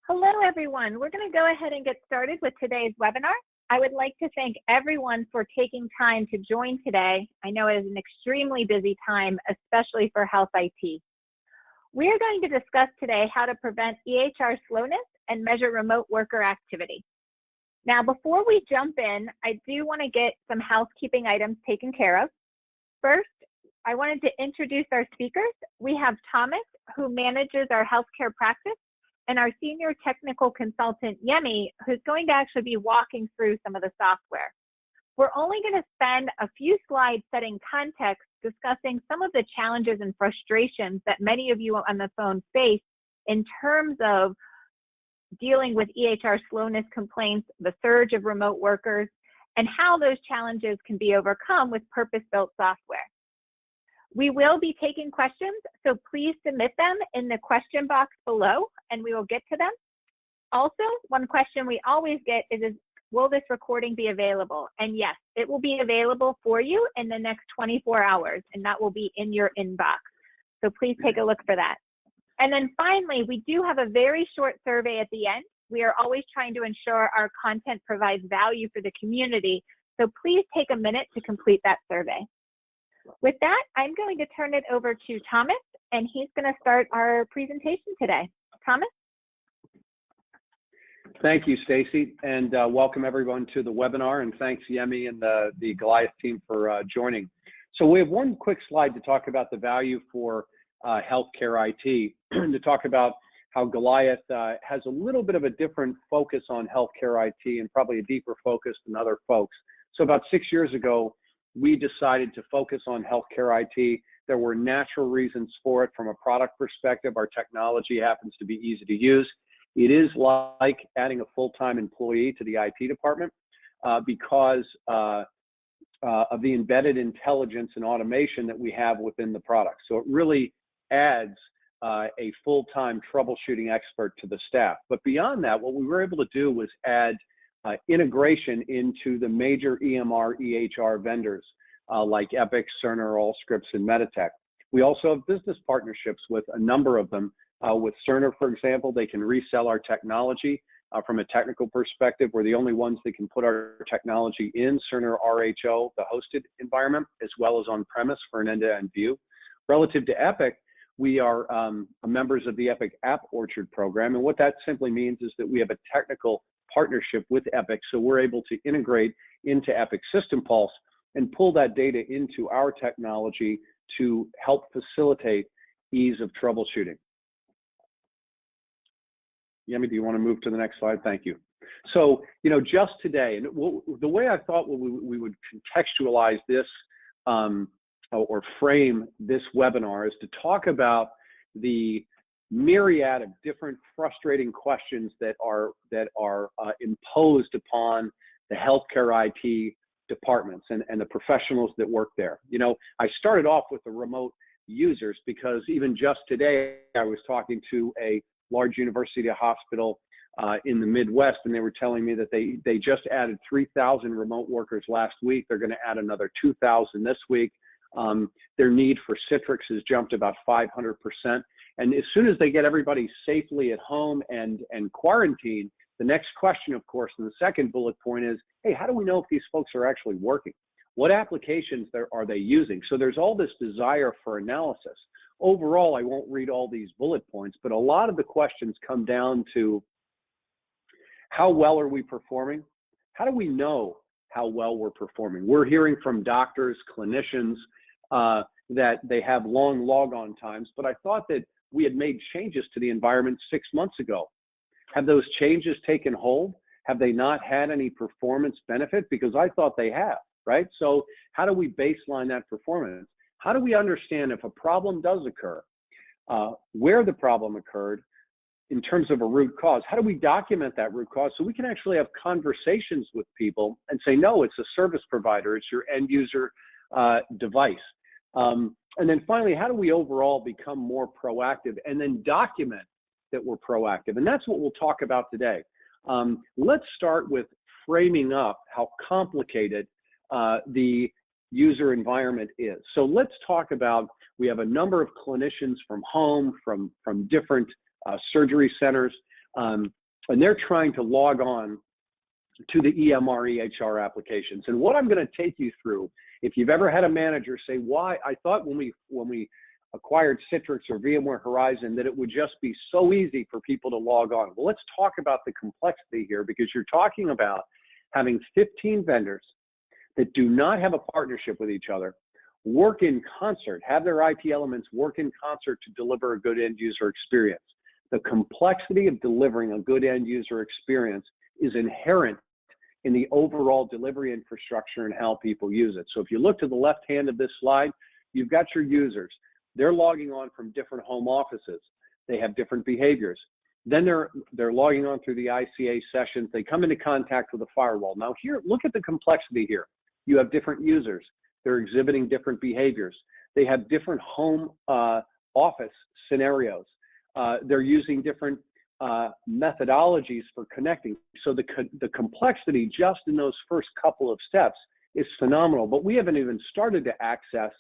Hello, everyone. We're going to go ahead and get started with today's webinar. I would like to thank everyone for taking time to join today. I know it is an extremely busy time, especially for health IT. We are going to discuss today how to prevent EHR slowness and measure remote worker activity. Now, before we jump in, I do want to get some housekeeping items taken care of. First, I wanted to introduce our speakers. We have Thomas, who manages our healthcare practice, and our senior technical consultant, Yemi, who's going to actually be walking through some of the software. We're only going to spend a few slides setting context, discussing some of the challenges and frustrations that many of you on the phone face in terms of dealing with EHR slowness complaints, the surge of remote workers, and how those challenges can be overcome with purpose-built software. We will be taking questions, so please submit them in the question box below, and we will get to them. Also, one question we always get is will this recording be available? And yes, it will be available for you in the next 24 hours, and that will be in your inbox. So please take a look for that. And then finally, we do have a very short survey at the end. We are always trying to ensure our content provides value for the community, so please take a minute to complete that survey. With that, I'm going to turn it over to Thomas, and he's going to start our presentation today. Thomas? Thank you, Stacy, and welcome everyone to the webinar, and thanks Yemi and the Goliath team for joining. So we have one quick slide to talk about the value for healthcare IT, to talk about how Goliath has a little bit of a different focus on healthcare IT and probably a deeper focus than other folks. So about 6 years ago, we decided to focus on healthcare IT. There were natural reasons for it from a product perspective. Our technology happens to be easy to use. It is like adding a full-time employee to the IT department because of the embedded intelligence and automation that we have within the product. So it really adds a full-time troubleshooting expert to the staff. But beyond that, what we were able to do was add integration into the major EMR, EHR vendors like Epic, Cerner, Allscripts, and Meditech. We also have business partnerships with a number of them. With Cerner, for example, they can resell our technology from a technical perspective. We're the only ones that can put our technology in Cerner RHO, the hosted environment, as well as on-premise for an end-to-end view. Relative to Epic, we are members of the Epic App Orchard program, and what that simply means is that we have a technical partnership with Epic, so we're able to integrate into Epic System Pulse and pull that data into our technology to help facilitate ease of troubleshooting. Yemi, do you want to move to the next slide? Thank you. So, just today, and the way I thought we would contextualize this or frame this webinar is to talk about the myriad of different frustrating questions that are imposed upon the healthcare IT departments and the professionals that work there. I started off with the remote users because even just today I was talking to a large university hospital in the Midwest, and they were telling me that they just added 3,000 remote workers last week. They're going to add another 2,000 this week. Their need for Citrix has jumped about 500%. And as soon as they get everybody safely at home and quarantined, the next question, of course, in the second bullet point is, hey, how do we know if these folks are actually working? What applications are they using? So there's all this desire for analysis. Overall, I won't read all these bullet points, but a lot of the questions come down to how well are we performing? How do we know how well we're performing? We're hearing from doctors, clinicians, that they have long log-on times, but I thought that we had made changes to the environment 6 months ago. Have those changes taken hold? Have they not had any performance benefit? Because I thought they have, right? So how do we baseline that performance? How do we understand if a problem does occur, where the problem occurred in terms of a root cause? How do we document that root cause so we can actually have conversations with people and say, no, it's a service provider, it's your end user device. And then finally, how do we overall become more proactive and then document that we're proactive? And that's what we'll talk about today. Let's start with framing up how complicated the user environment is. So let's talk about, we have a number of clinicians from home, from different surgery centers. and they're trying to log on to the EMR EHR applications. And what I'm going to take you through, if you've ever had a manager say, why, I thought when we acquired Citrix or VMware Horizon that it would just be so easy for people to log on. Well, let's talk about the complexity here, because you're talking about having 15 vendors that do not have a partnership with each other, work in concert, have their IT elements work in concert to deliver a good end user experience. The complexity of delivering a good end user experience is inherent in the overall delivery infrastructure and how people use it. So if you look to the left hand of this slide, you've got your users. They're logging on from different home offices. They have different behaviors. Then they're logging on through the ICA sessions. They come into contact with a firewall. Now here, look at the complexity here. You have different users. They're exhibiting different behaviors. They have different home office scenarios. They're using different methodologies for connecting. So the complexity just in those first couple of steps is phenomenal, but we haven't even started to access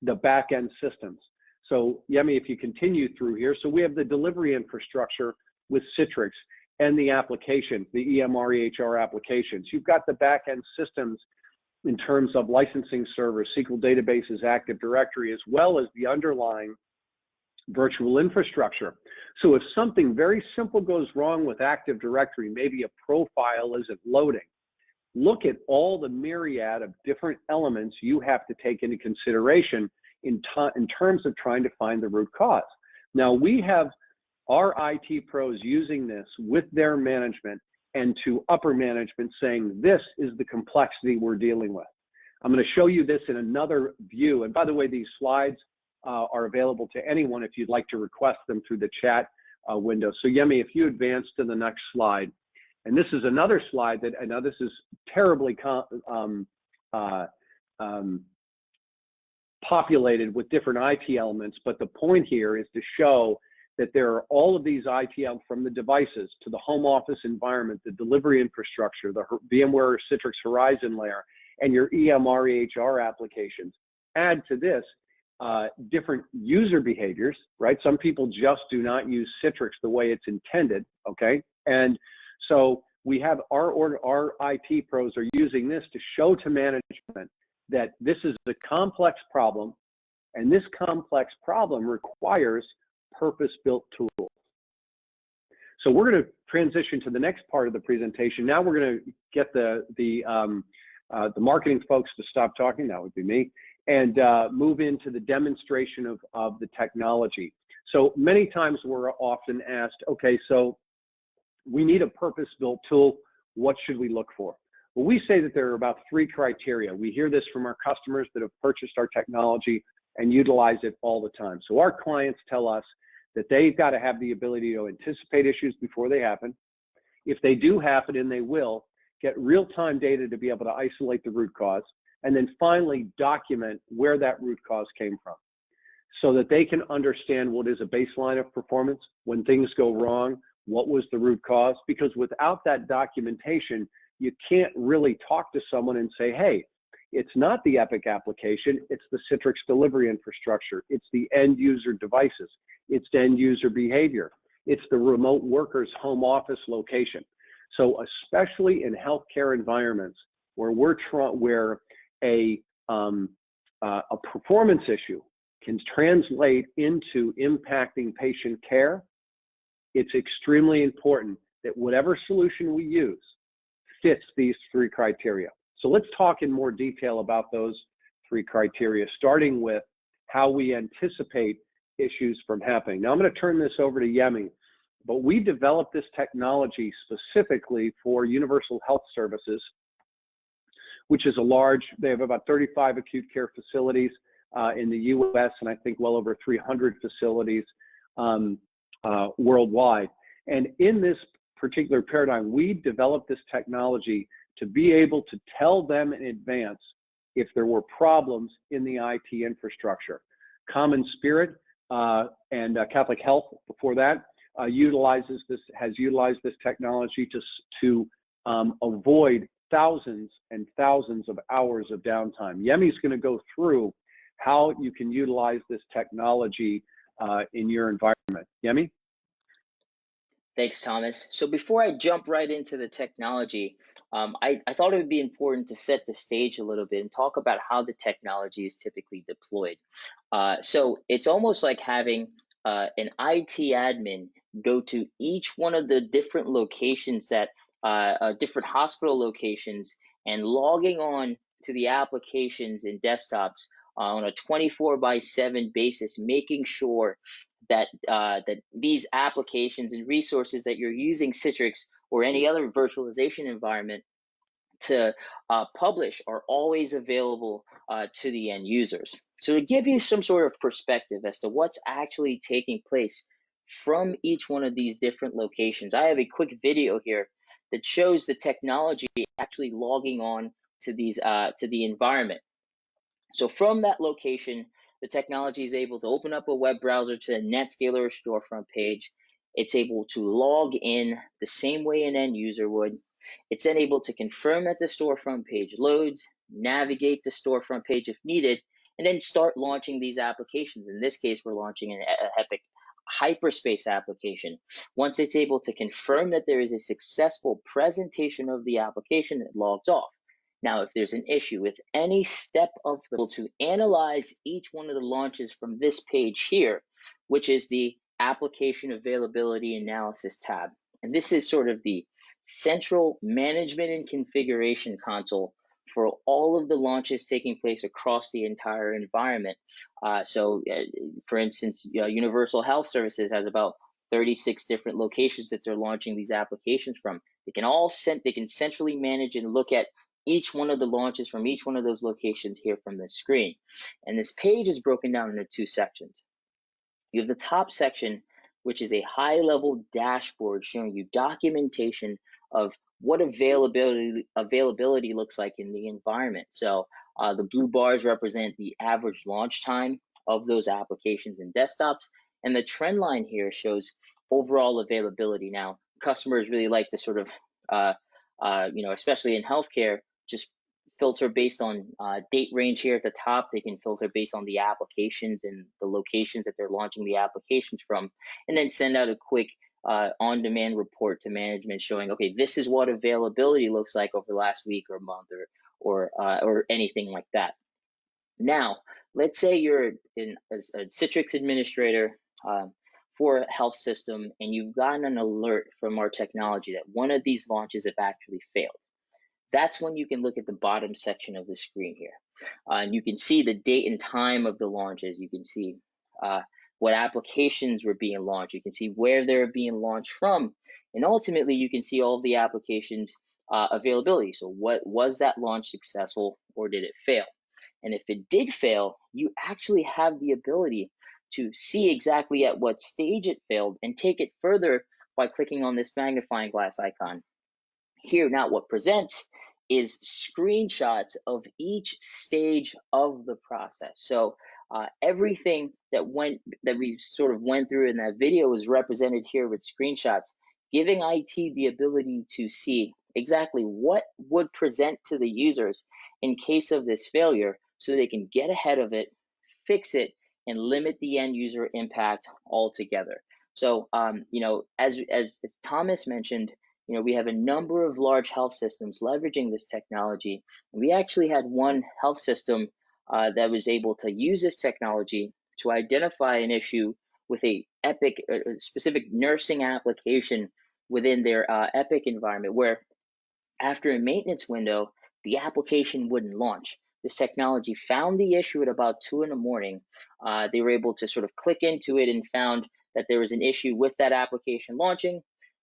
the back-end systems. So Yemi, if you continue through here, so we have the delivery infrastructure with Citrix and the application, the EMR EHR applications. You've got the back-end systems in terms of licensing servers, SQL databases, Active Directory, as well as the underlying virtual infrastructure. So if something very simple goes wrong with Active Directory, maybe a profile isn't loading, look at all the myriad of different elements you have to take into consideration in terms of trying to find the root cause. Now we have our IT pros using this with their management and to upper management saying, this is the complexity we're dealing with. I'm going to show you this in another view. And by the way, these slides are available to anyone if you'd like to request them through the chat window. So Yemi, if you advance to the next slide, and this is another slide that I know this is terribly populated with different IT elements, but the point here is to show that there are all of these IT elements, from the devices to the home office environment, the delivery infrastructure, the VMware Citrix Horizon layer, and your EMR EHR applications. Add to this different user behaviors, right? Some people just do not use Citrix the way it's intended, okay? And so we have our IT pros are using this to show to management that this is a complex problem, and this complex problem requires purpose-built tools. So we're going to transition to the next part of the presentation. Now we're going to get the marketing folks to stop talking, that would be me, and move into the demonstration of the technology. So many times we're often asked, okay, so we need a purpose-built tool. What should we look for? Well, we say that there are about 3 criteria. We hear this from our customers that have purchased our technology and utilize it all the time. So our clients tell us that they've got to have the ability to anticipate issues before they happen. If they do happen, and they will, get real-time data to be able to isolate the root cause, and then finally document where that root cause came from so that they can understand what is a baseline of performance, when things go wrong, what was the root cause, because without that documentation, you can't really talk to someone and say, hey, it's not the Epic application, it's the Citrix delivery infrastructure, it's the end user devices, it's the end user behavior, it's the remote workers home office location. So especially in healthcare environments where where a performance issue can translate into impacting patient care, it's extremely important that whatever solution we use fits these 3 criteria. So let's talk in more detail about those 3 criteria, starting with how we anticipate issues from happening. Now I'm going to turn this over to Yemi, but we developed this technology specifically for Universal Health Services, which is they have about 35 acute care facilities in the US, and I think well over 300 facilities worldwide. And in this particular paradigm, we developed this technology to be able to tell them in advance if there were problems in the IT infrastructure. Common Spirit and Catholic Health before that has utilized this technology to avoid thousands and thousands of hours of downtime. Yemi's going to go through how you can utilize this technology in your environment. Yemi? Thanks, Thomas. So before I jump right into the technology, I thought it would be important to set the stage a little bit and talk about how the technology is typically deployed. So it's almost like having an IT admin go to each one of the different locations that different hospital locations and logging on to the applications and desktops on a 24/7 basis, making sure that these applications and resources that you're using Citrix or any other virtualization environment to publish are always available to the end users. So to give you some sort of perspective as to what's actually taking place from each one of these different locations, I have a quick video here that shows the technology actually logging on to these to the environment. So from that location, the technology is able to open up a web browser to the NetScaler storefront page. It's able to log in the same way an end user would. It's then able to confirm that the storefront page loads, navigate the storefront page if needed, and then start launching these applications. In this case, we're launching an Epic Hyperspace application. Once it's able to confirm that there is a successful presentation of the application, it logs off. Now, if there's an issue with any step of the to analyze each one of the launches from this page here, which is the application availability analysis tab. And this is sort of the central management and configuration console for all of the launches taking place across the entire environment. For instance, Universal Health Services has about 36 different locations that they're launching these applications from. They can centrally manage and look at each one of the launches from each one of those locations here from the screen. And this page is broken down into two sections. You have the top section, which is a high-level dashboard showing you documentation of what availability looks like in the environment. So the blue bars represent the average launch time of those applications and desktops, and the trend line here shows overall availability. Now, customers really like to sort of, especially in healthcare, just filter based on date range here at the top. They can filter based on the applications and the locations that they're launching the applications from, and then send out a quick on-demand report to management showing, okay, this is what availability looks like over the last week or month or anything like that. Now, let's say you're a Citrix administrator for a health system, and you've gotten an alert from our technology that one of these launches have actually failed. That's when you can look at the bottom section of the screen here. And you can see the date and time of the launches. You can see what applications were being launched. You can see where they're being launched from. And ultimately, you can see all of the applications availability. So was that launch successful or did it fail? And if it did fail, you actually have the ability to see exactly at what stage it failed and take it further by clicking on this magnifying glass icon. Here, now what presents is screenshots of each stage of the process. So everything that we sort of went through in that video is represented here with screenshots, giving IT the ability to see exactly what would present to the users in case of this failure so they can get ahead of it, fix it, and limit the end user impact altogether. So, as Thomas mentioned, we have a number of large health systems leveraging this technology. And we actually had one health system that was able to use this technology to identify an issue with a specific nursing application within their Epic environment, where after a maintenance window, the application wouldn't launch. This technology found the issue at about 2 in the morning. They were able to sort of click into it and found that there was an issue with that application launching.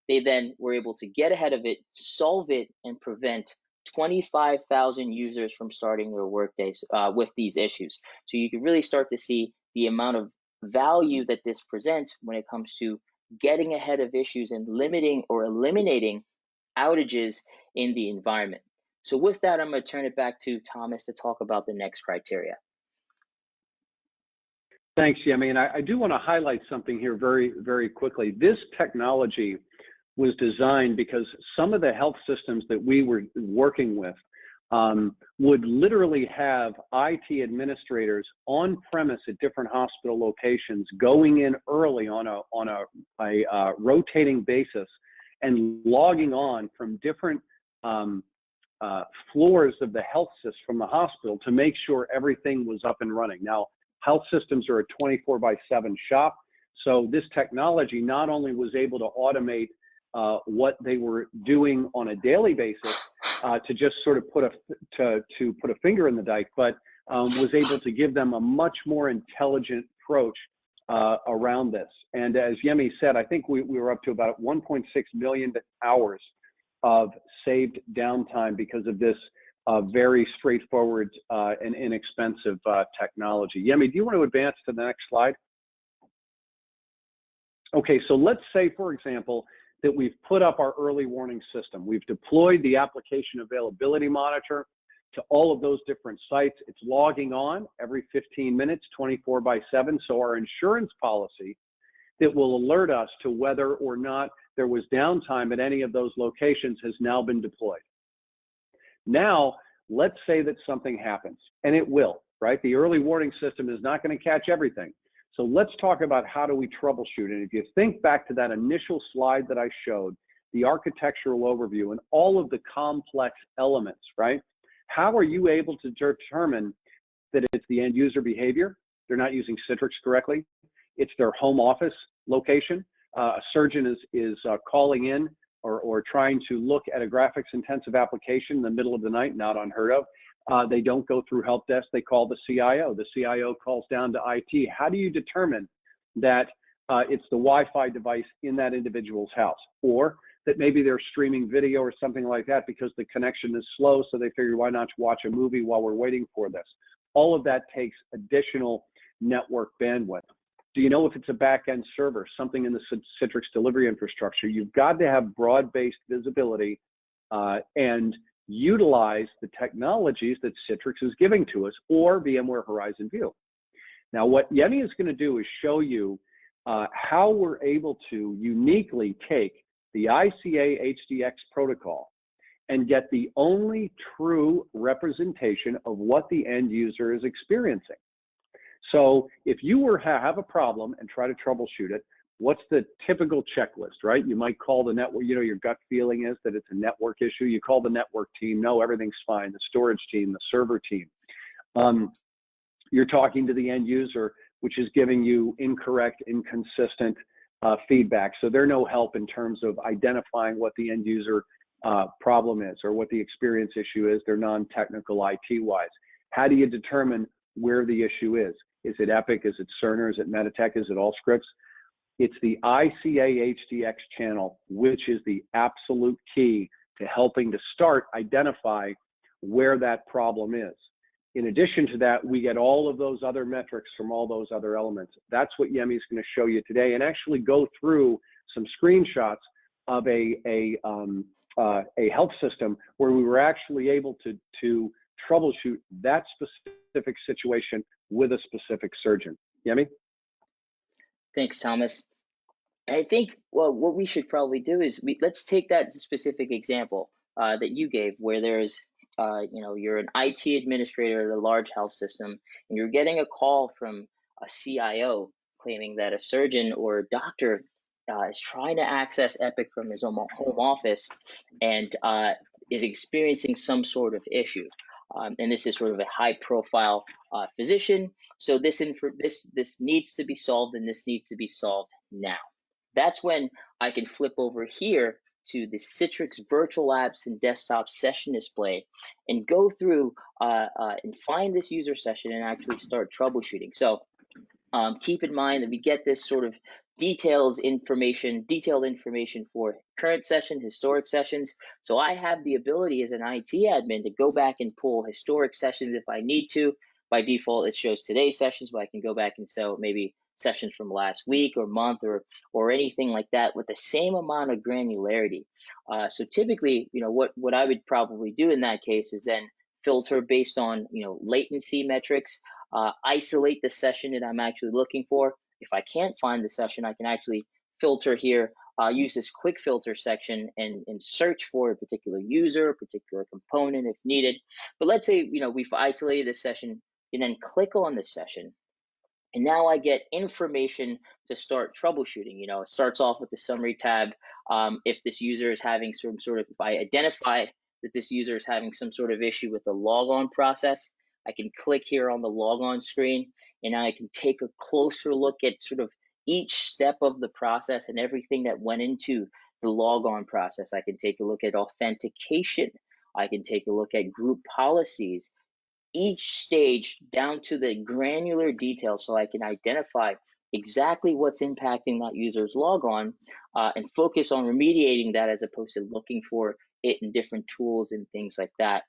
They then were able to get ahead of it, solve it, and prevent 25,000 users from starting their workdays with these issues. So you can really start to see the amount of value that this presents when it comes to getting ahead of issues and limiting or eliminating outages in the environment. So with that, I'm going to turn it back to Thomas to talk about the next criteria. Thanks, Yemi. And I do want to highlight something here very, very quickly. This technology was designed because some of the health systems that we were working with would literally have IT administrators on premise at different hospital locations going in early on a rotating basis and logging on from different floors of the health system from the hospital to make sure everything was up and running. Now, health systems are a 24/7 shop, so this technology not only was able to automate what they were doing on a daily basis to just sort of put a finger in the dike, but was able to give them a much more intelligent approach around this. And as Yemi said, I think we were up to about 1.6 million hours of saved downtime because of this very straightforward and inexpensive technology. Yemi, do you want to advance to the next slide? Okay, so let's say, for example, that we've put up our early warning system. We've deployed the application availability monitor to all of those different sites. It's logging on every 15 minutes, 24/7. So our insurance policy that will alert us to whether or not there was downtime at any of those locations has now been deployed. Now, let's say that something happens, and it will, right? The early warning system is not going to catch everything. So let's talk about how do we troubleshoot. And if you think back to that initial slide that I showed, the architectural overview and all of the complex elements, right? How are you able to determine that it's the end user behavior? They're not using Citrix correctly. It's their home office location. A surgeon is calling in or trying to look at a graphics intensive application in the middle of the night, not unheard of. They don't go through help desk, they call the CIO. The CIO calls down to IT. How do you determine that it's the Wi-Fi device in that individual's house? Or that maybe they're streaming video or something like that because the connection is slow, so they figure, why not watch a movie while we're waiting for this? All of that takes additional network bandwidth. Do you know if it's a back-end server, something in the Citrix delivery infrastructure? You've got to have broad-based visibility and utilize the technologies that Citrix is giving to us, or VMware Horizon View. Now, what Yemi is going to do is show you how we're able to uniquely take the ICA HDX protocol and get the only true representation of what the end user is experiencing. So if you were to have a problem and try to troubleshoot it, what's the typical checklist, right? You might call the network, you know, your gut feeling is that it's a network issue. You call the network team, no, everything's fine. The storage team, the server team. You're talking to the end user, which is giving you incorrect, inconsistent feedback. So they're no help in terms of identifying what the end user problem is or what the experience issue is. They're non-technical IT-wise. How do you determine where the issue is? Is it Epic? Is it Cerner? Is it Meditech? Is it Allscripts? It's the ICA HDX channel, which is the absolute key to helping to start identify where that problem is. In addition to that, we get all of those other metrics from all those other elements. That's what Yemi is going to show you today, and actually go through some screenshots of a health system where we were actually able to troubleshoot that specific situation with a specific surgeon. Yemi? Thanks, Thomas. I think, well, what we should probably do is let's take that specific example that you gave, where there's, you're an IT administrator at a large health system, and you're getting a call from a CIO claiming that a surgeon or a doctor is trying to access Epic from his home office and is experiencing some sort of issue. And this is sort of a high-profile physician. So this needs to be solved, and this needs to be solved now. That's when I can flip over here to the Citrix Virtual Apps and Desktop Session Display and go through and find this user session and actually start troubleshooting. So keep in mind that we get this sort of detailed information for current session, historic sessions. So I have the ability as an IT admin to go back and pull historic sessions if I need to. By default, it shows today's sessions, but I can go back and show maybe sessions from last week or month or anything like that with the same amount of granularity. So typically, what I would probably do in that case is then filter based on latency metrics, isolate the session that I'm actually looking for. If I can't find the session, I can actually filter here use this quick filter section and search for a particular user, a particular component if needed. But let's say, we've isolated this session, and then click on this session. And now I get information to start troubleshooting. It starts off with the summary tab. If this user is having if I identify that this user is having some sort of issue with the logon process, I can click here on the logon screen, and I can take a closer look at sort of each step of the process and everything that went into the logon process. I can take a look at authentication. I can take a look at group policies, each stage down to the granular detail, so I can identify exactly what's impacting that user's logon and focus on remediating that as opposed to looking for it in different tools and things like that.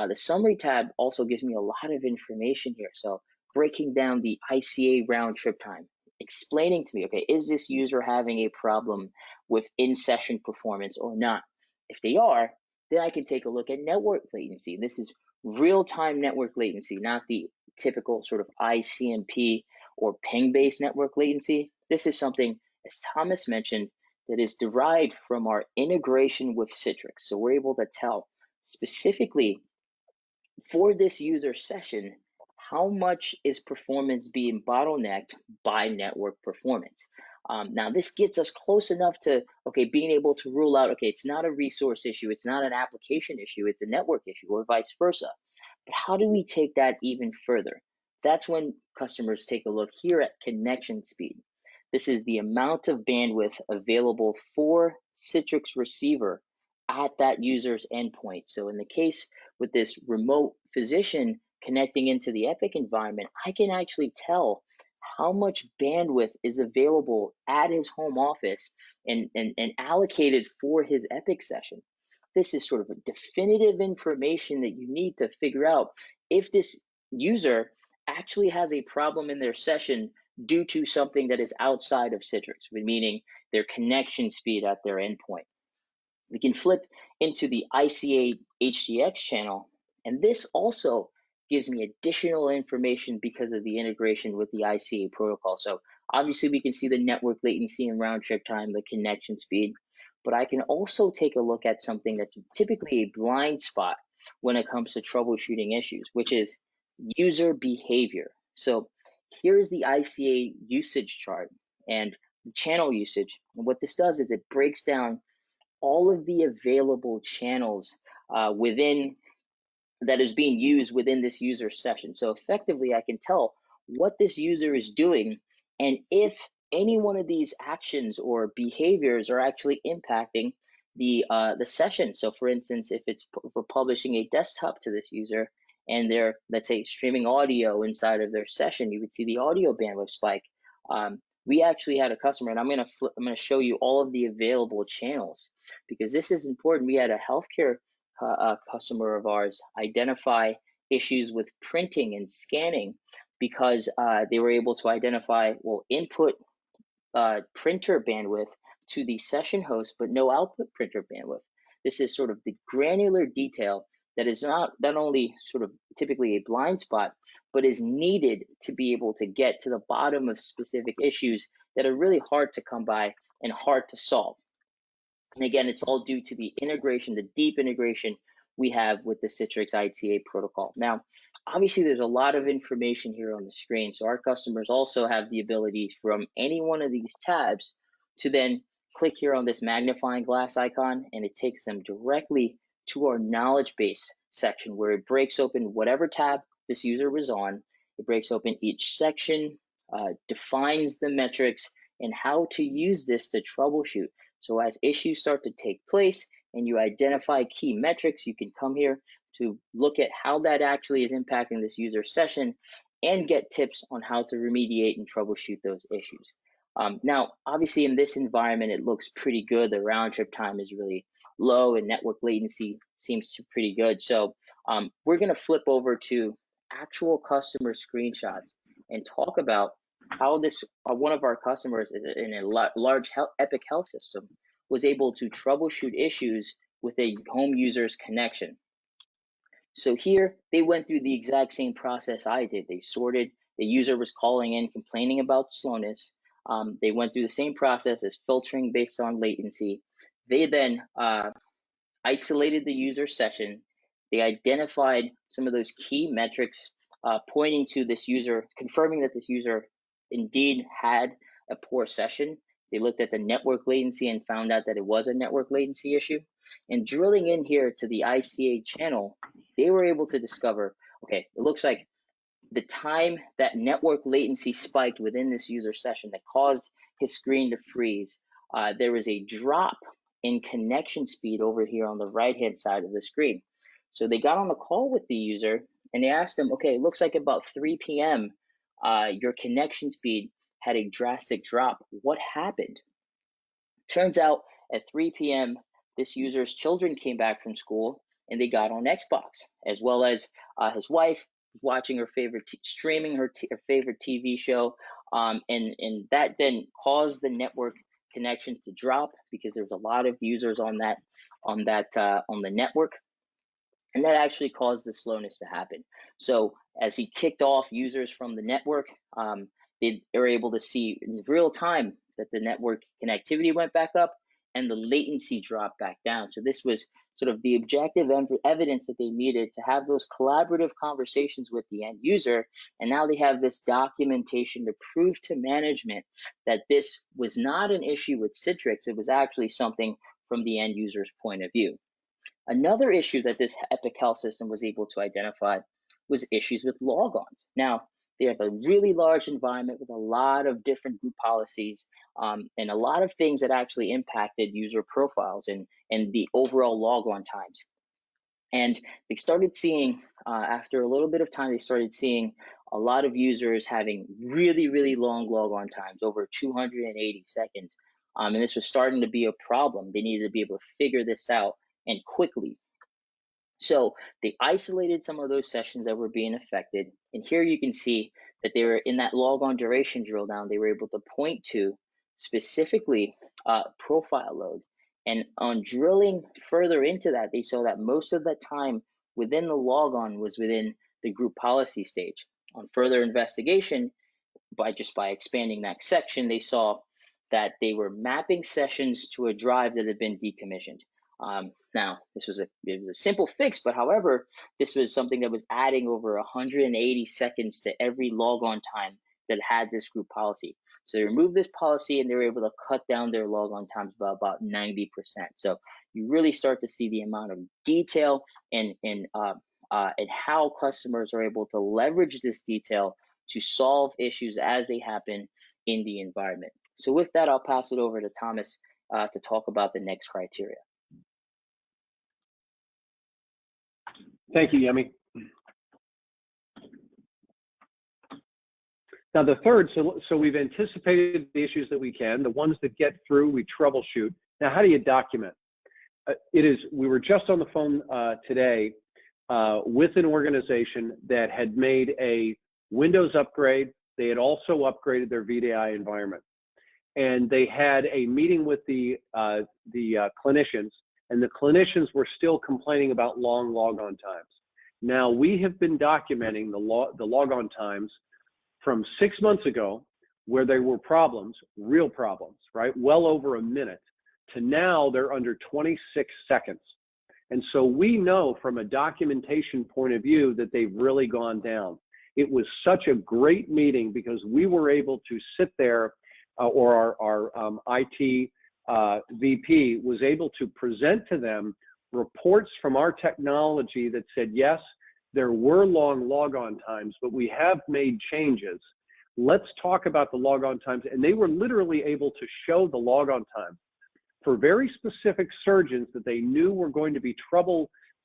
The summary tab also gives me a lot of information here. So breaking down the ICA round trip time, explaining to me, okay, is this user having a problem with in-session performance or not? If they are, then I can take a look at network latency. This is real-time network latency, not the typical sort of ICMP or ping-based network latency. This is something, as Thomas mentioned, that is derived from our integration with Citrix. So we're able to tell specifically for this user session, how much is performance being bottlenecked by network performance? Now, this gets us close enough to, being able to rule out, it's not a resource issue, it's not an application issue, it's a network issue, or vice versa. But how do we take that even further? That's when customers take a look here at connection speed. This is the amount of bandwidth available for Citrix receiver at that user's endpoint. So in the case with this remote physician connecting into the Epic environment, I can actually tell how much bandwidth is available at his home office and allocated for his Epic session. This is sort of a definitive information that you need to figure out if this user actually has a problem in their session due to something that is outside of Citrix, meaning their connection speed at their endpoint. We can flip into the ICA HDX channel, and this also gives me additional information because of the integration with the ICA protocol. So obviously we can see the network latency and round trip time, the connection speed, but I can also take a look at something that's typically a blind spot when it comes to troubleshooting issues, which is user behavior. So here's the ICA usage chart and the channel usage. And what this does is it breaks down all of the available channels that is being used within this user session. So effectively, I can tell what this user is doing and if any one of these actions or behaviors are actually impacting the session. So for instance, if we're publishing a desktop to this user and they're, let's say, streaming audio inside of their session, you would see the audio bandwidth spike. We actually had a customer, and I'm gonna show you all of the available channels because this is important. We had a healthcare customer of ours identify issues with printing and scanning because they were able to identify, input printer bandwidth to the session host, but no output printer bandwidth. This is sort of the granular detail that is not only sort of typically a blind spot, but is needed to be able to get to the bottom of specific issues that are really hard to come by and hard to solve. And again, it's all due to the integration, the deep integration we have with the Citrix ICA protocol. Now, obviously, there's a lot of information here on the screen. So our customers also have the ability from any one of these tabs to then click here on this magnifying glass icon, and it takes them directly to our knowledge base section where it breaks open whatever tab this user was on. It breaks open each section, defines the metrics, and how to use this to troubleshoot. So as issues start to take place and you identify key metrics, you can come here to look at how that actually is impacting this user session and get tips on how to remediate and troubleshoot those issues. Now, obviously in this environment, it looks pretty good. The round trip time is really low and network latency seems pretty good. So we're gonna flip over to actual customer screenshots and talk about how this one of our customers in a large Epic Health system was able to troubleshoot issues with a home user's connection. So here they went through the exact same process I did. They sorted, the user was calling in complaining about slowness. They went through the same process as filtering based on latency. They then isolated the user session. They identified some of those key metrics pointing to this user, confirming that this user indeed had a poor session. They looked at the network latency and found out that it was a network latency issue. And drilling in here to the ICA channel, they were able to discover, okay, it looks like the time that network latency spiked within this user session that caused his screen to freeze, there was a drop in connection speed over here on the right-hand side of the screen. So they got on the call with the user and they asked him, okay, it looks like about 3 p.m. Your connection speed had a drastic drop. What happened? Turns out at 3 p.m., this user's children came back from school and they got on Xbox, as well as his wife watching her favorite, streaming her favorite TV show. And that then caused the network connection to drop because there's a lot of users on the network. And that actually caused the slowness to happen. So as he kicked off users from the network, they were able to see in real time that the network connectivity went back up and the latency dropped back down. So this was sort of the objective evidence that they needed to have those collaborative conversations with the end user. And now they have this documentation to prove to management that this was not an issue with Citrix. It was actually something from the end user's point of view. Another issue that this Epic Health system was able to identify was issues with logons. Now, they have a really large environment with a lot of different group policies and a lot of things that actually impacted user profiles and the overall logon times. And they started seeing, after a little bit of time, they started seeing a lot of users having really, really long logon times, over 280 seconds. And this was starting to be a problem. They needed to be able to figure this out and quickly. So they isolated some of those sessions that were being affected. And here you can see that they were in that logon duration drill down, they were able to point to specifically profile load. And on drilling further into that, they saw that most of the time within the logon was within the group policy stage. On further investigation, by expanding that section, they saw that they were mapping sessions to a drive that had been decommissioned. Now, it was a simple fix, but however, this was something that was adding over 180 seconds to every logon time that had this group policy. So they removed this policy and they were able to cut down their logon times by about 90%. So you really start to see the amount of detail and how customers are able to leverage this detail to solve issues as they happen in the environment. So with that, I'll pass it over to Thomas to talk about the next criteria. Thank you, Yemi. Now the third, so we've anticipated the issues that we can, the ones that get through, we troubleshoot. Now, how do you document? We were just on the phone today with an organization that had made a Windows upgrade. They had also upgraded their VDI environment. And they had a meeting with the clinicians, and the clinicians were still complaining about long logon times. Now, we have been documenting the logon times from 6 months ago, where there were problems, real problems, right? Well over a minute, to now they're under 26 seconds. And so we know from a documentation point of view that they've really gone down. It was such a great meeting because we were able to sit there, or our IT VP was able to present to them reports from our technology that said, yes, there were long logon times, but we have made changes. Let's talk about the logon times. And they were literally able to show the logon time for very specific surgeons that they knew were going to be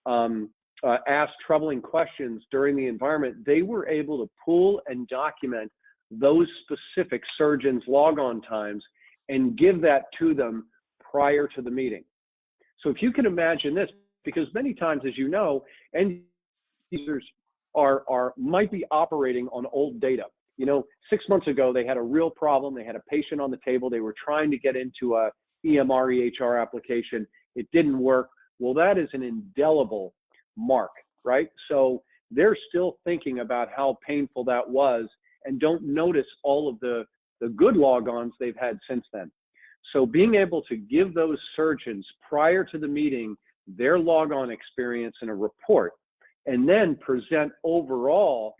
asked troubling questions during the environment. They were able to pull and document those specific surgeons' logon times and give that to them prior to the meeting. So if you can imagine this, because many times, as you know, end users might be operating on old data. You know, 6 months ago, they had a real problem. They had a patient on the table. They were trying to get into a EMR, EHR application. It didn't work. Well, that is an indelible mark, right? So they're still thinking about how painful that was and don't notice all of the the good logons they've had since then. So being able to give those surgeons prior to the meeting their logon experience in a report, and then present overall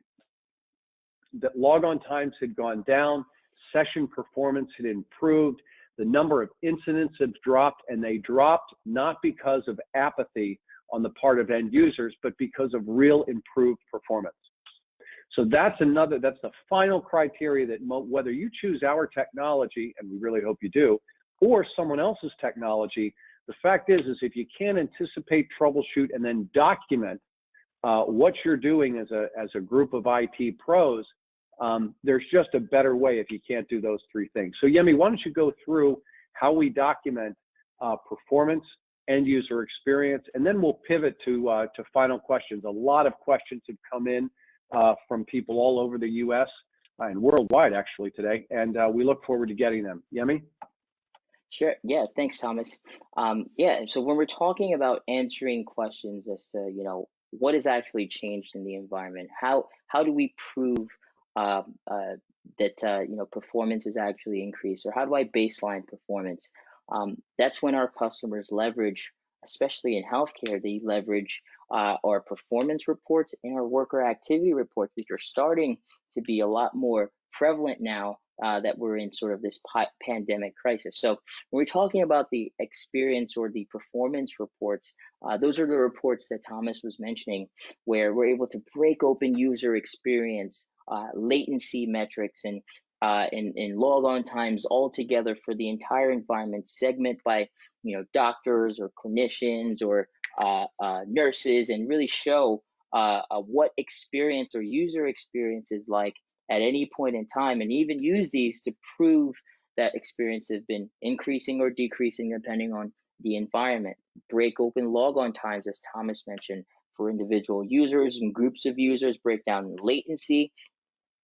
that logon times had gone down, session performance had improved, the number of incidents have dropped, and they dropped not because of apathy on the part of end users, but because of real improved performance. So that's the final criteria that whether you choose our technology, and we really hope you do, or someone else's technology, the fact is if you can't anticipate, troubleshoot, and then document what you're doing as a group of IT pros, there's just a better way if you can't do those three things. So Yemi, why don't you go through how we document performance, end user experience, and then we'll pivot to final questions. A lot of questions have come in from people all over the U.S. And worldwide actually today, and we look forward to getting them. Yemi? Sure. Yeah. Thanks, Thomas. Yeah. So when we're talking about answering questions as to, what has actually changed in the environment, how do we prove that performance has actually increased, or how do I baseline performance? That's when our customers leverage, especially in healthcare, they leverage our performance reports and our worker activity reports, which are starting to be a lot more prevalent now that we're in sort of this pandemic crisis. So when we're talking about the experience or the performance reports, those are the reports that Thomas was mentioning, where we're able to break open user experience, latency metrics, and log-on times all together for the entire environment, segment by doctors or clinicians or nurses, and really show what experience or user experience is like at any point in time, and even use these to prove that experience has been increasing or decreasing depending on the environment. Break open logon times, as Thomas mentioned, for individual users and groups of users, break down latency,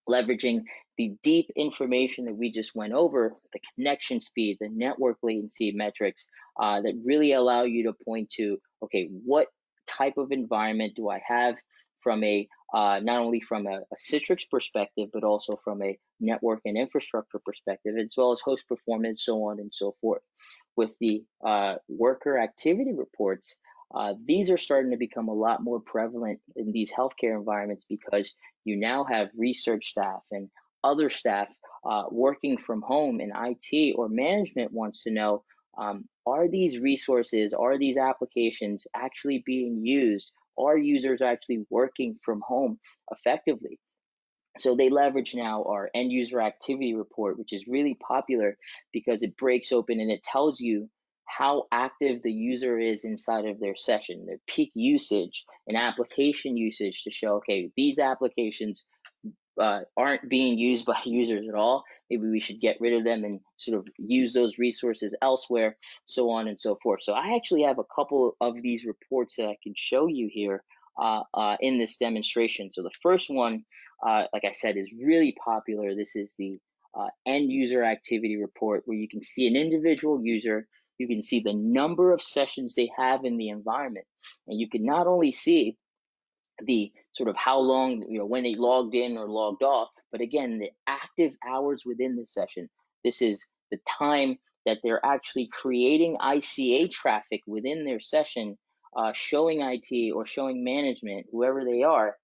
leveraging the deep information that we just went over, the connection speed, the network latency metrics that really allow you to point to, okay, what type of environment do I have from a not only from a Citrix perspective, but also from a network and infrastructure perspective, as well as host performance, so on and so forth. With the worker activity reports, these are starting to become a lot more prevalent in these healthcare environments, because you now have research staff and other staff working from home, and IT or management wants to know, are these resources, are these applications actually being used? Are users actually working from home effectively? So they leverage now our end user activity report, which is really popular because it breaks open and it tells you how active the user is inside of their session, their peak usage and application usage, to show, okay, these applications aren't being used by users at all. Maybe we should get rid of them and sort of use those resources elsewhere, so on and so forth. So I actually have a couple of these reports that I can show you here in this demonstration. So the first one, like I said, is really popular. This is the end user activity report, where you can see an individual user, you can see the number of sessions they have in the environment, and you can not only see the sort of how long, when they logged in or logged off, but again, the active hours within the session. This is the time that they're actually creating ICA traffic within their session, showing IT or showing management, whoever they are,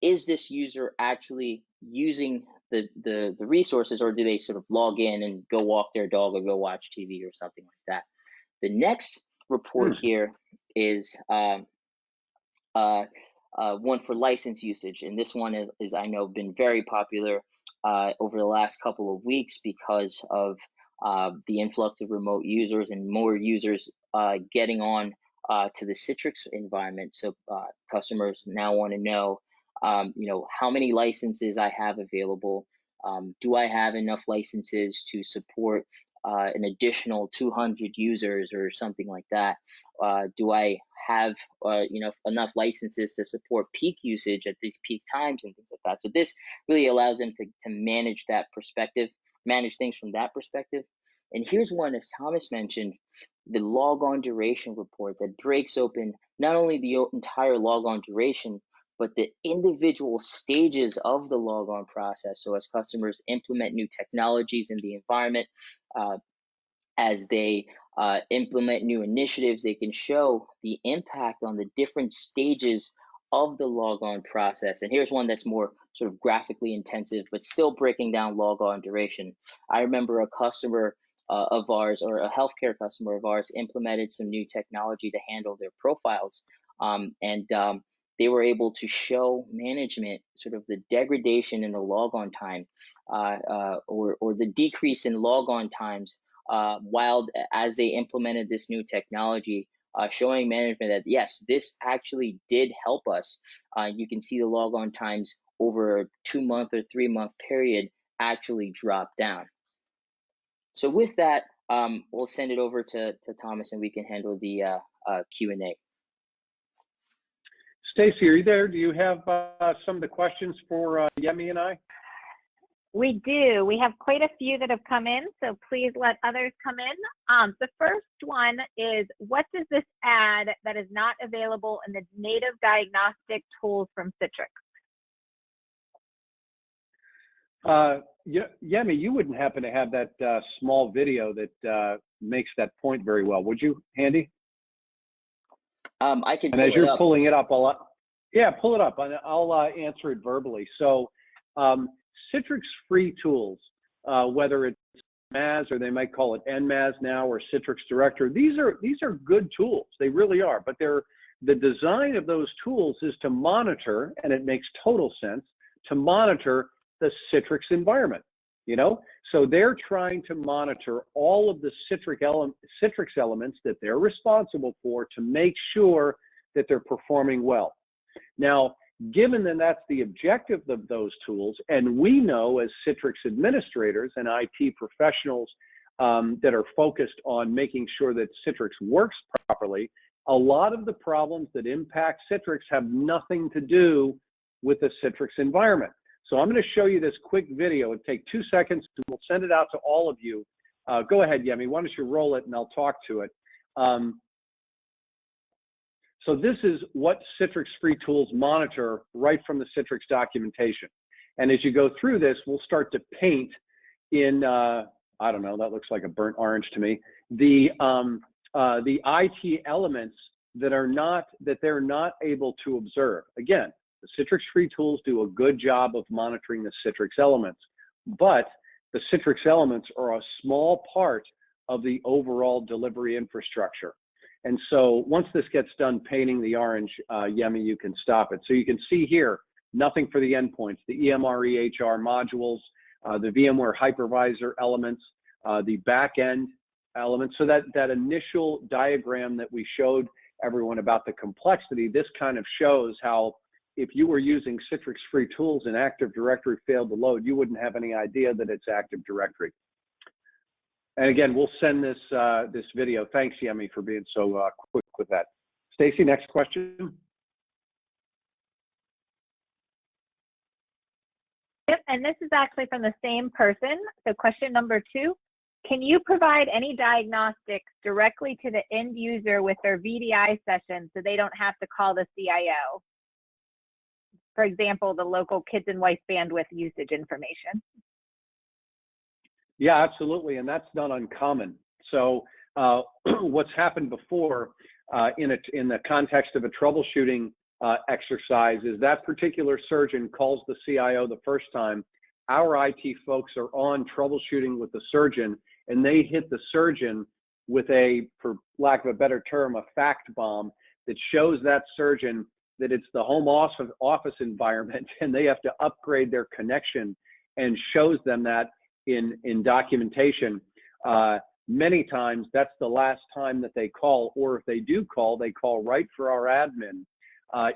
is this user actually using the resources, or do they sort of log in and go walk their dog or go watch TV or something like that? The next report here is one for license usage, and this one is I know been very popular over the last couple of weeks because of the influx of remote users and more users getting on to the Citrix environment. So customers now want to know, how many licenses I have available. Do I have enough licenses to support an additional 200 users or something like that? Do I have enough licenses to support peak usage at these peak times and things like that? So this really allows them to manage that perspective, manage things from that perspective. And here's one, as Thomas mentioned, the logon duration report that breaks open not only the entire logon duration, but the individual stages of the logon process. So as customers implement new technologies in the environment, as they implement new initiatives, they can show the impact on the different stages of the logon process. And here's one that's more sort of graphically intensive, but still breaking down logon duration. I remember a customer of ours, or a healthcare customer of ours, implemented some new technology to handle their profiles. They were able to show management sort of the degradation in the logon time, or the decrease in logon times, while as they implemented this new technology, showing management that yes, this actually did help us. You can see the logon times over a 2-month or 3-month period actually drop down. So with that, we'll send it over to Thomas, and we can handle the Q&A. Stacy, are you there? Do you have some of the questions for Yemi and I? We do. We have quite a few that have come in, so please let others come in. The first one is, what does this add that is not available in the native diagnostic tools from Citrix? Yemi, you wouldn't happen to have that small video that makes that point very well, would you, Handy? I can pull and as you're it up. pulling it up, pull it up, and I'll answer it verbally. So Citrix free tools, whether it's MAS, or they might call it NMAS now, or Citrix Director, these are good tools. They really are. But the design of those tools is to monitor, and it makes total sense to monitor the Citrix environment. So they're trying to monitor all of the Citrix elements that they're responsible for to make sure that they're performing well. Now, given that that's the objective of those tools, and we know as Citrix administrators and IT professionals that are focused on making sure that Citrix works properly, a lot of the problems that impact Citrix have nothing to do with the Citrix environment. So I'm going to show you this quick video. It'll take 2 seconds, and we'll send it out to all of you. Go ahead, Yemi. Why don't you roll it, and I'll talk to it. So this is what Citrix free tools monitor right from the Citrix documentation. And as you go through this, we'll start to paint in, I don't know, that looks like a burnt orange to me, the IT elements that they're not able to observe. Again, the Citrix free tools do a good job of monitoring the Citrix elements, but the Citrix elements are a small part of the overall delivery infrastructure. And so once this gets done painting the orange, Yemi, you can stop it. So you can see here, nothing for the endpoints, the EMR, EHR modules, the VMware hypervisor elements, the back-end elements. So that initial diagram that we showed everyone about the complexity, this kind of shows how if you were using Citrix free tools and Active Directory failed to load, you wouldn't have any idea that it's Active Directory. And again, we'll send this this video. Thanks, Yemi, for being so quick with that. Stacy, next question. Yep, and this is actually from the same person. So question number 2, can you provide any diagnostics directly to the end user with their VDI session so they don't have to call the CIO? For example, the local kids and wife bandwidth usage information. Yeah, absolutely, and that's not uncommon. So what's happened before in the context of a troubleshooting exercise is that particular surgeon calls the CIO the first time. Our IT folks are on troubleshooting with the surgeon, and they hit the surgeon with a, for lack of a better term, a fact bomb that shows that surgeon that it's the home office environment and they have to upgrade their connection, and shows them that in documentation. Many times that's the last time that they call, or if they do call, they call right for our admin.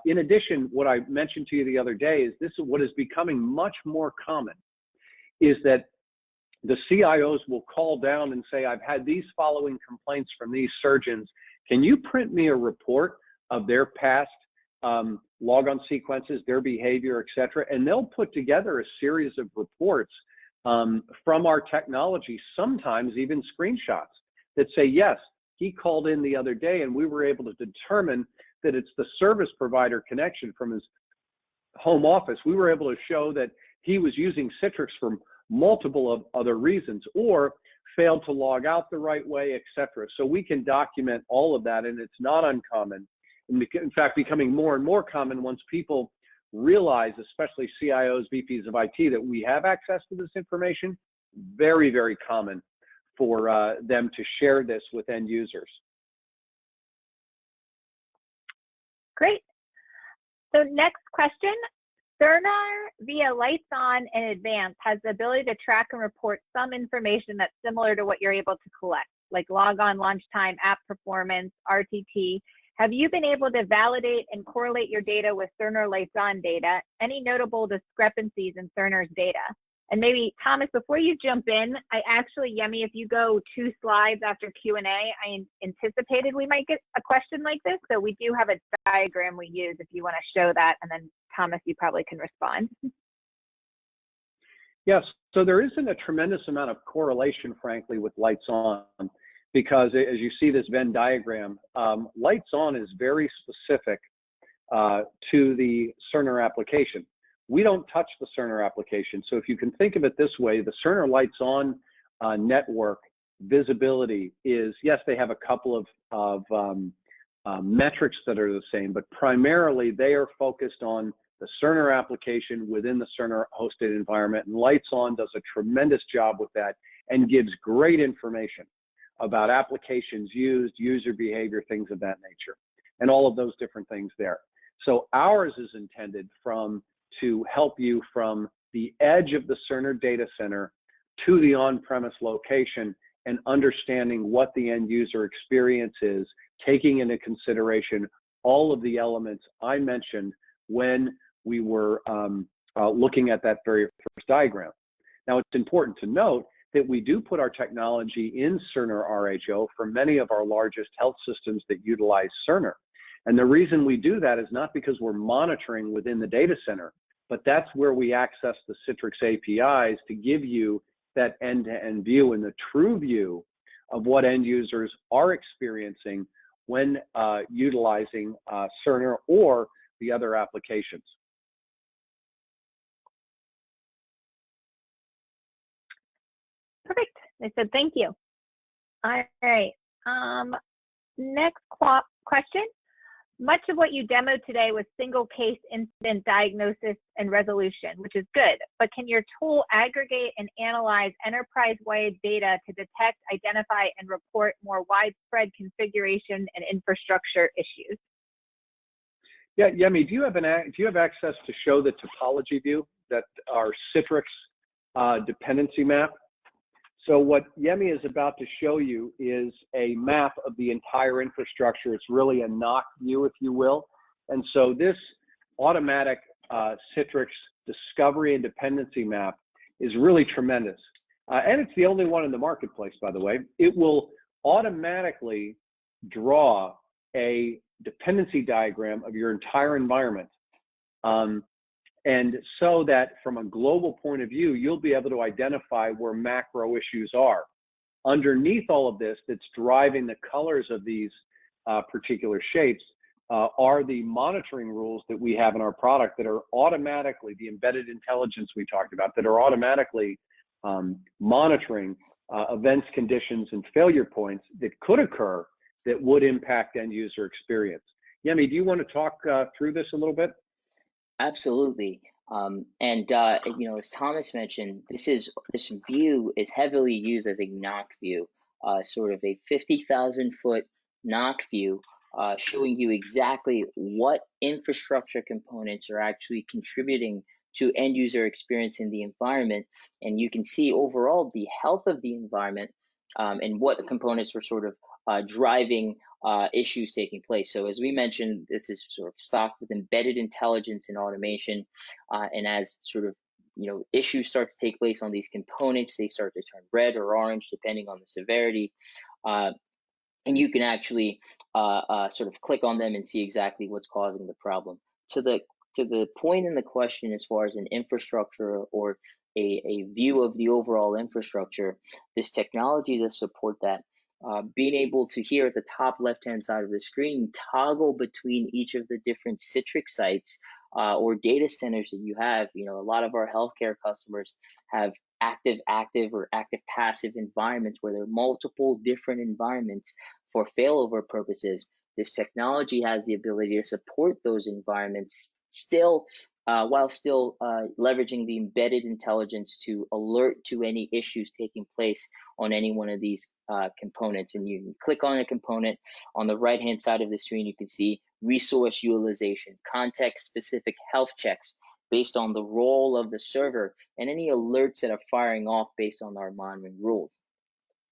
In addition, what I mentioned to you the other day is this is what is becoming much more common, is that the CIOs will call down and say, I've had these following complaints from these surgeons. Can you print me a report of their past logon sequences, their behavior, et cetera? And they'll put together a series of reports from our technology, sometimes even screenshots that say, yes, he called in the other day and we were able to determine that it's the service provider connection from his home office, we were able to show that he was using Citrix for multiple of other reasons, or failed to log out the right way, etc. So we can document all of that, and it's not uncommon. In fact, becoming more and more common once people realize, especially CIOs, VPs of IT, that we have access to this information. Very, very common for them to share this with end users. Great. So next question. Cerner via Lights On in Advance has the ability to track and report some information that's similar to what you're able to collect, like log on, launch time, app performance, RTT. Have you been able to validate and correlate your data with Cerner Lights On data? Any notable discrepancies in Cerner's data? And maybe, Thomas, before you jump in, I actually, Yemi, if you go 2 slides after Q&A, I anticipated we might get a question like this. So we do have a diagram we use if you want to show that. And then, Thomas, you probably can respond. Yes, so there isn't a tremendous amount of correlation, frankly, with Lights On, because as you see this Venn diagram, Lights On is very specific to the Cerner application. We don't touch the Cerner application. So if you can think of it this way, the Cerner Lights On network visibility is, yes, they have a couple of metrics that are the same, but primarily they are focused on the Cerner application within the Cerner hosted environment. And Lights On does a tremendous job with that and gives great information about applications used, user behavior, things of that nature, and all of those different things there. So ours is intended to help you from the edge of the Cerner data center to the on-premise location and understanding what the end user experience is, taking into consideration all of the elements I mentioned when we were looking at that very first diagram. Now, it's important to note that we do put our technology in Cerner RHO for many of our largest health systems that utilize Cerner. And the reason we do that is not because we're monitoring within the data center, but that's where we access the Citrix APIs to give you that end-to-end view and the true view of what end users are experiencing when utilizing Cerner or the other applications. Perfect. I said thank you. All right. Next question. Much of what you demoed today was single case incident diagnosis and resolution, which is good, but can your tool aggregate and analyze enterprise-wide data to detect, identify, and report more widespread configuration and infrastructure issues? Yeah, Yemi, do you have access to show the topology view, that our Citrix dependency map? So what Yemi is about to show you is a map of the entire infrastructure. It's really a NOC view, if you will. And so this automatic Citrix discovery and dependency map is really tremendous. And it's the only one in the marketplace, by the way. It will automatically draw a dependency diagram of your entire environment. And so that from a global point of view, you'll be able to identify where macro issues are. Underneath all of this, that's driving the colors of these particular shapes are the monitoring rules that we have in our product that are automatically, the embedded intelligence we talked about, that are automatically monitoring events, conditions, and failure points that could occur that would impact end user experience. Yemi, do you want to talk through this a little bit? Absolutely. As Thomas mentioned, this view is heavily used as a NOC view, sort of a 50,000 foot NOC view, showing you exactly what infrastructure components are actually contributing to end user experience in the environment. And you can see overall the health of the environment and what components are sort of driving issues taking place. So as we mentioned, this is sort of stocked with embedded intelligence and automation. And as sort of, issues start to take place on these components, they start to turn red or orange, depending on the severity. And you can actually sort of click on them and see exactly what's causing the problem. To the point in the question, as far as an infrastructure or a view of the overall infrastructure, this technology does support that. Being able to, here at the top left-hand side of the screen, toggle between each of the different Citrix sites or data centers that you have. You know, a lot of our healthcare customers have active or active passive environments where there are multiple different environments for failover purposes. This technology has the ability to support those environments still, while still leveraging the embedded intelligence to alert to any issues taking place on any one of these components. And you can click on a component. On the right-hand side of the screen, you can see resource utilization, context-specific health checks based on the role of the server, and any alerts that are firing off based on our monitoring rules.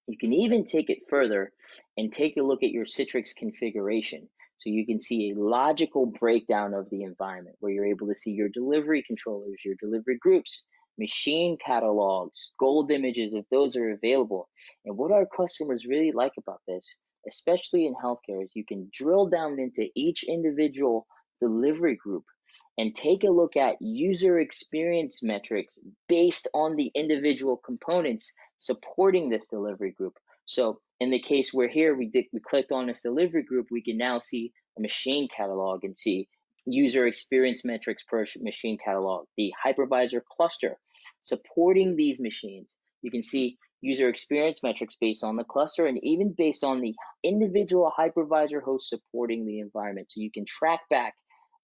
You can even take it further and take a look at your Citrix configuration. So you can see a logical breakdown of the environment where you're able to see your delivery controllers, your delivery groups, machine catalogs, gold images if those are available. And what our customers really like about this, especially in healthcare, is you can drill down into each individual delivery group and take a look at user experience metrics based on the individual components supporting this delivery group. So in the case where here we clicked on this delivery group, we can now see a machine catalog and see user experience metrics per machine catalog, the hypervisor cluster supporting these machines. You can see user experience metrics based on the cluster and even based on the individual hypervisor host supporting the environment. So you can track back,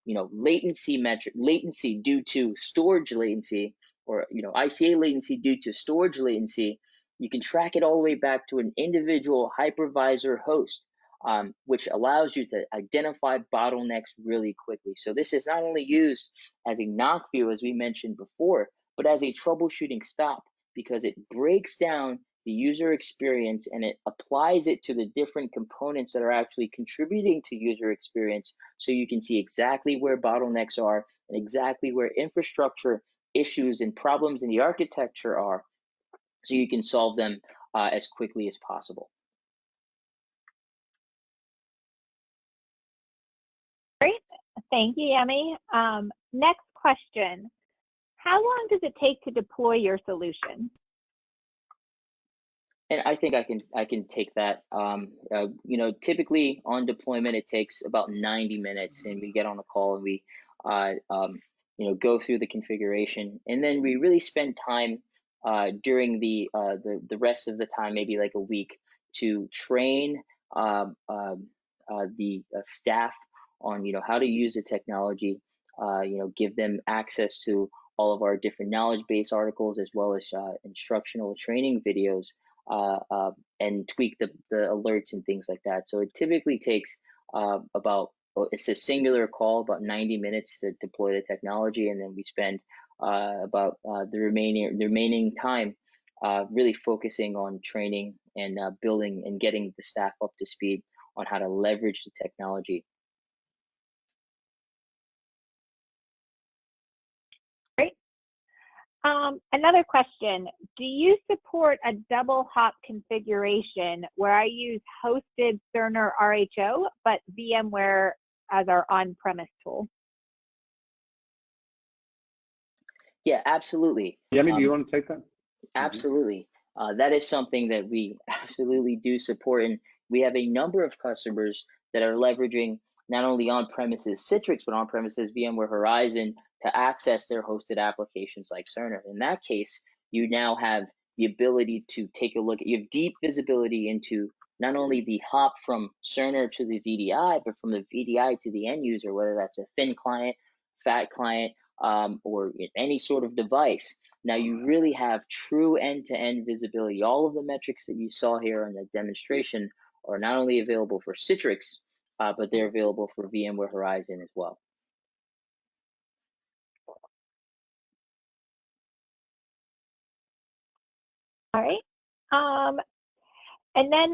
you know, latency due to storage latency, or, you know, ICA latency due to storage latency. You can track it all the way back to an individual hypervisor host, which allows you to identify bottlenecks really quickly. So this is not only used as a knock view, as we mentioned before, but as a troubleshooting stop, because it breaks down the user experience and it applies it to the different components that are actually contributing to user experience, so you can see exactly where bottlenecks are and exactly where infrastructure issues and problems in the architecture are, so you can solve them as quickly as possible. Great. Thank you, Yemi. Next question. How long does it take to deploy your solution? And I think I can take that. You know, typically on deployment, it takes about 90 minutes, and we get on a call and we, you know, go through the configuration, and then we really spend time during the rest of the time, maybe like a week, to train the staff on, you know, how to use the technology. You know, give them access to all of our different knowledge base articles, as well as instructional training videos. And tweak the alerts and things like that. So it typically takes it's a singular call, about 90 minutes to deploy the technology, and then we spend about the remaining time really focusing on training and building and getting the staff up to speed on how to leverage the technology. Great. Another question, do you support a double hop configuration where I use hosted Cerner RHO, but VMware as our on-premise tool? Yeah, absolutely. Yemi, do you want to take that? Absolutely. That is something that we absolutely do support. And we have a number of customers that are leveraging not only on-premises Citrix, but on-premises VMware Horizon to access their hosted applications like Cerner. In that case, you now have the ability to take a look at, you have deep visibility into not only the hop from Cerner to the VDI, but from the VDI to the end user, whether that's a thin client, fat client, or any sort of device. Now you really have true end-to-end visibility. All of the metrics that you saw here in the demonstration are not only available for Citrix, but they're available for VMware Horizon as well. All right. And then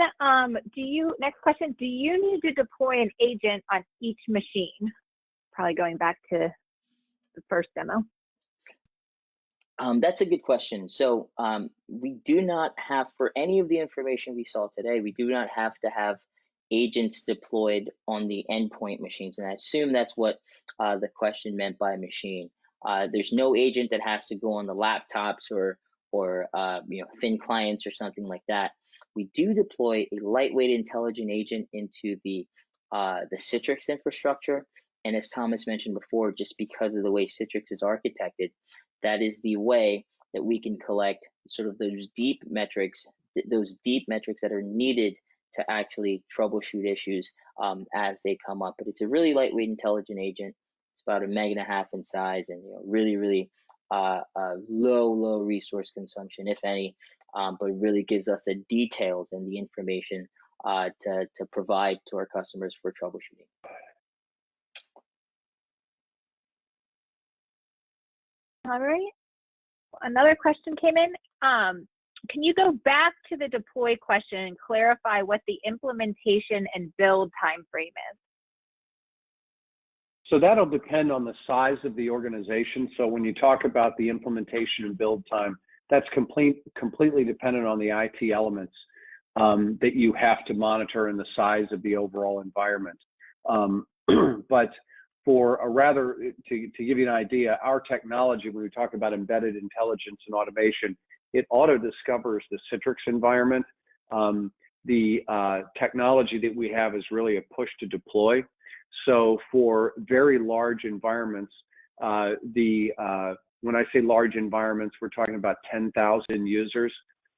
next question, do you need to deploy an agent on each machine? Probably going back to the first demo. That's a good question. So we do not have, for any of the information we saw today, we do not have to have agents deployed on the endpoint machines. And I assume that's what the question meant by machine. There's no agent that has to go on the laptops or you know, thin clients or something like that. We do deploy a lightweight intelligent agent into the Citrix infrastructure. And as Thomas mentioned before, just because of the way Citrix is architected, that is the way that we can collect sort of those deep metrics that are needed to actually troubleshoot issues as they come up. But it's a really lightweight intelligent agent. It's about 1.5 meg in size, and really low resource consumption, if any, but it really gives us the details and the information to provide to our customers for troubleshooting. All right. Another question came in. Can you go back to the deploy question and clarify what the implementation and build time frame is? So that'll depend on the size of the organization. So when you talk about the implementation and build time, that's completely dependent on the IT elements that you have to monitor and the size of the overall environment. But for a rather, to give you an idea, our technology, when we talk about embedded intelligence and automation, it auto-discovers the Citrix environment. The technology that we have is really a push to deploy. So for very large environments, when I say large environments, we're talking about 10,000 users.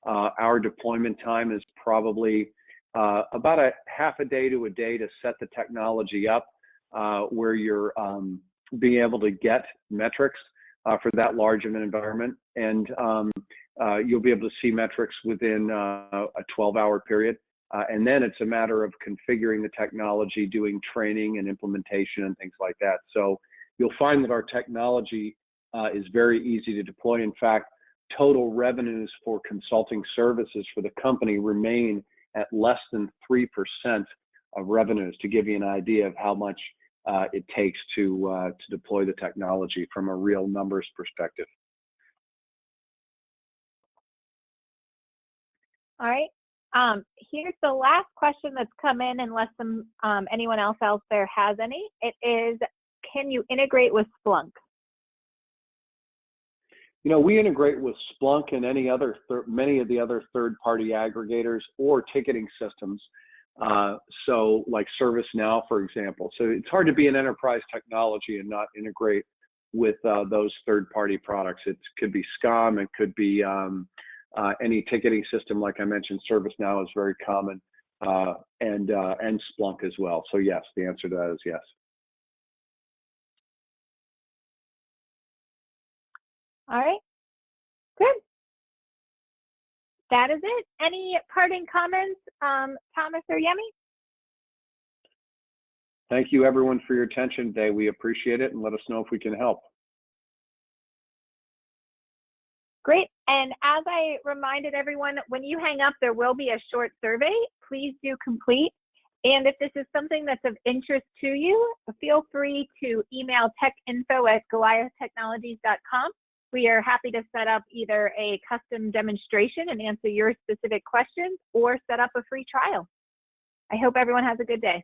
Our deployment time is probably about a half a day to a day to set the technology up, where you're being able to get metrics for that large of an environment. And you'll be able to see metrics within a 12-hour period. And then it's a matter of configuring the technology, doing training and implementation and things like that. So you'll find that our technology is very easy to deploy. In fact, total revenues for consulting services for the company remain at less than 3% of revenues, to give you an idea of how much it takes to deploy the technology from a real numbers perspective. All right. Here's the last question that's come in, unless anyone else out there has any. It is, can you integrate with Splunk? You know, we integrate with Splunk and many of the other third-party aggregators or ticketing systems. So like ServiceNow, for example. So it's hard to be an enterprise technology and not integrate with those third-party products. It could be SCOM, it could be any ticketing system. Like I mentioned, ServiceNow is very common, and Splunk as well. So yes, the answer to that is yes. All right, good. That is it. Any parting comments, Thomas or Yemi? Thank you everyone for your attention today. We appreciate it, and let us know if we can help. Great. And as I reminded everyone, when you hang up, there will be a short survey. Please do complete. And if this is something that's of interest to you, feel free to email techinfo@goliathtechnologies.com. We are happy to set up either a custom demonstration and answer your specific questions, or set up a free trial. I hope everyone has a good day.